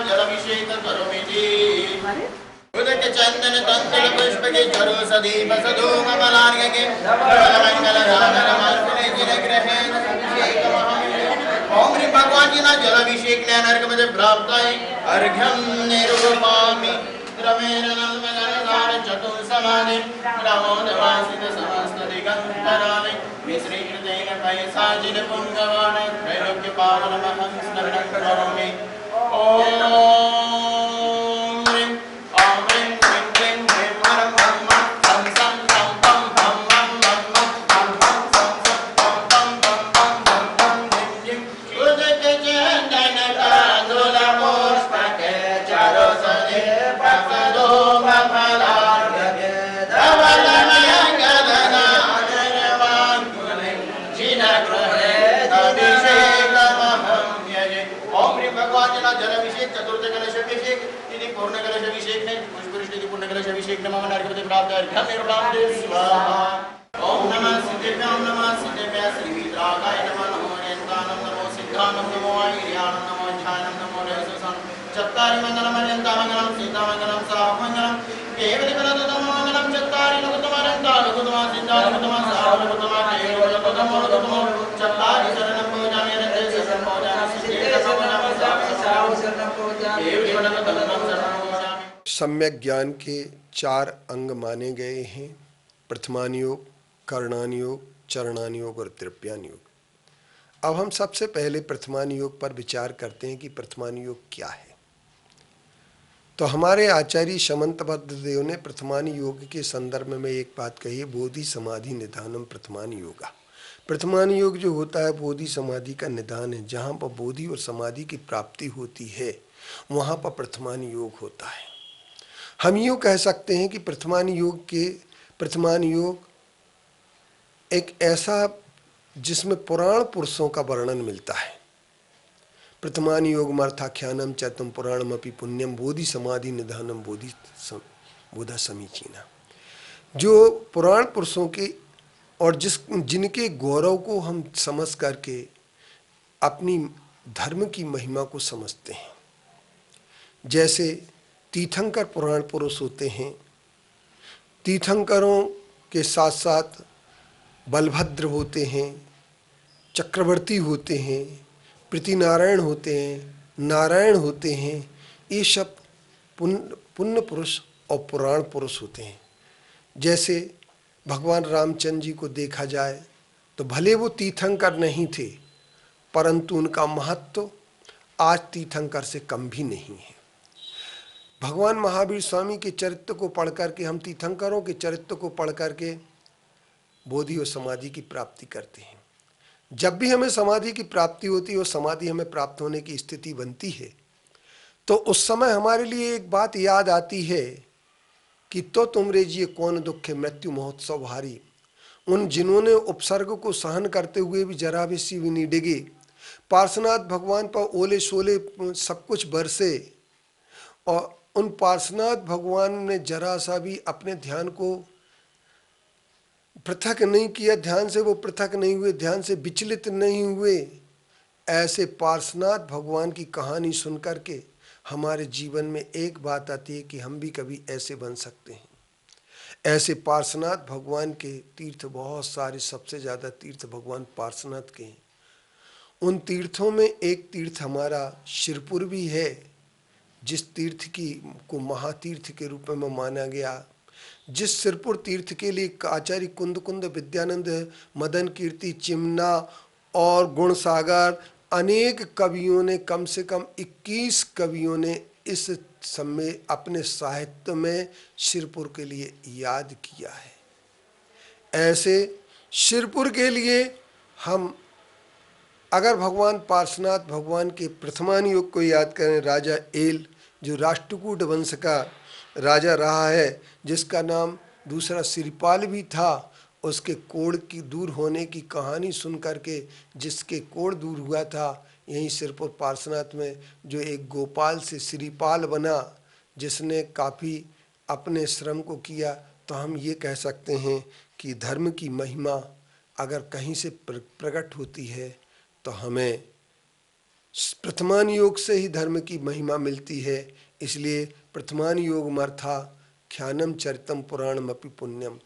जलाभिषेक करोमि उदक चंदन तंतुल पुष्प के चरो सदीप सधूम मलार्घ्य के मंगल साधन मार्गले जिन ग्रहे ओम ह्रीं भगवान जी ना जलाभिषेक नैन अर्घ मुझे प्राप्त है अर्घ्यम निरूपामि क्रमेण नर्मदार चतुर समाधि प्रमोदवासित समस्त दिगंतरामि विश्रीकृतेन पैसाजिन पुंगवान त्रैलोक्य पावनमहं स्मरणं करोमि ओम नमः नारकपति प्राप्त अर्घ्यं निरूपामि स्वाहा ओम नमः सिद्धेभ्यां नमः सिद्धेभ्यः श्री वीतरागाय नमः नमो अनन्तानं नमो सिद्धानं नमो आयर्यानं नमो ध्यानं नमो रजसं चत्तारि मंगलम अनन्तामंगलं सीतामंगलं सामंगलं केवलकलतम मंगलं चत्तारि लघुतमरन्तालघुतम सिद्धालघुतम सावलघुतम केवलकलतम लघुतम चत्तारि शरणं भोजामि रते शरणं भोजामि सिद्धेभ्यः नमः शरणं भोजामि केवलकलतम शरणं भोजामि। सम्यक ज्ञान के 4 अंग माने गए हैं: प्रथमान योग, करणान योग, चरणान योग और तृप्यान योग। अब हम सबसे पहले प्रथमान योग पर विचार करते हैं कि प्रथमान योग क्या है। तो हमारे आचार्य शमंतभद्र देव ने प्रथमान योग के संदर्भ में एक बात कही है, बोधि समाधि निधानम प्रथमान योगा। प्रथमान योग जो होता है बोधि समाधि का निधान है। जहाँ पर बोधि और समाधि की प्राप्ति होती है वहाँ पर प्रथमान योग होता है। हम यूँ कह सकते हैं कि प्रथमान योग एक ऐसा जिसमें पुराण पुरुषों का वर्णन मिलता है। प्रथमान योग मर्थाख्यानम चैतम पुराणमपि पुण्यम बोधि समाधि निधानम बोधा समीचीना। जो पुराण पुरुषों के और जिनके गौरव को हम समझ करके अपनी धर्म की महिमा को समझते हैं। जैसे तीर्थंकर पुराण पुरुष होते हैं। तीर्थंकरों के साथ साथ बलभद्र होते हैं, चक्रवर्ती होते हैं, पृथ्वीनारायण होते हैं, नारायण होते हैं। ये सब पुण्य पुरुष और पुराण पुरुष होते हैं। जैसे भगवान रामचंद्र जी को देखा जाए तो भले वो तीर्थंकर नहीं थे परंतु उनका महत्व आज तीर्थंकर से कम भी नहीं है। भगवान महावीर स्वामी के चरित्र को पढ़ करके, हम तीर्थंकरों के चरित्र को पढ़ करके बोधि और समाधि की प्राप्ति करते हैं। जब भी हमें समाधि की प्राप्ति होती है और समाधि हमें प्राप्त होने की स्थिति बनती है तो उस समय हमारे लिए एक बात याद आती है कि तो तुमरे जिए कौन दुख है मृत्यु महोत्सव हारी। उन जिन्होंने उपसर्ग को सहन करते हुए भी जरा भी सी भी नहीं डिगे, पार्श्वनाथ भगवान पर ओले शोले सब कुछ बरसे और उन पार्श्वनाथ भगवान ने जरा सा भी अपने ध्यान को पृथक नहीं किया, ध्यान से वो पृथक नहीं हुए, ध्यान से विचलित नहीं हुए। ऐसे पार्श्वनाथ भगवान की कहानी सुन करके हमारे जीवन में एक बात आती है कि हम भी कभी ऐसे बन सकते हैं। ऐसे पार्श्वनाथ भगवान के तीर्थ बहुत सारे, सबसे ज़्यादा तीर्थ भगवान पार्श्वनाथ के हैं। उन तीर्थों में एक तीर्थ हमारा शिरपुर भी है, जिस तीर्थ को महातीर्थ के रूप में माना गया। जिस सिरपुर तीर्थ के लिए आचार्य कुंद विद्यानंद, मदन कीर्ति, चिमना और गुणसागर अनेक कवियों ने, कम से कम 21 कवियों ने इस समय अपने साहित्य में शिरपुर के लिए याद किया है। ऐसे शिरपुर के लिए हम अगर भगवान पार्श्वनाथ भगवान के प्रथमान योग को याद करें, राजा एल जो राष्ट्रकूट वंश का राजा रहा है, जिसका नाम दूसरा सिरपाल भी था, उसके कोढ़ की दूर होने की कहानी सुन करके जिसके कोढ़ दूर हुआ था यहीं सिरपुर पार्श्वनाथ में, जो एक गोपाल से श्रीपाल बना, जिसने काफ़ी अपने श्रम को किया। तो हम ये कह सकते हैं कि धर्म की महिमा अगर कहीं से प्रकट होती है तो हमें प्रथमान योग से ही धर्म की महिमा मिलती है। इसलिए प्रथमान योग मर्था ख्यानम चरितम पुराणमपि पुण्यम।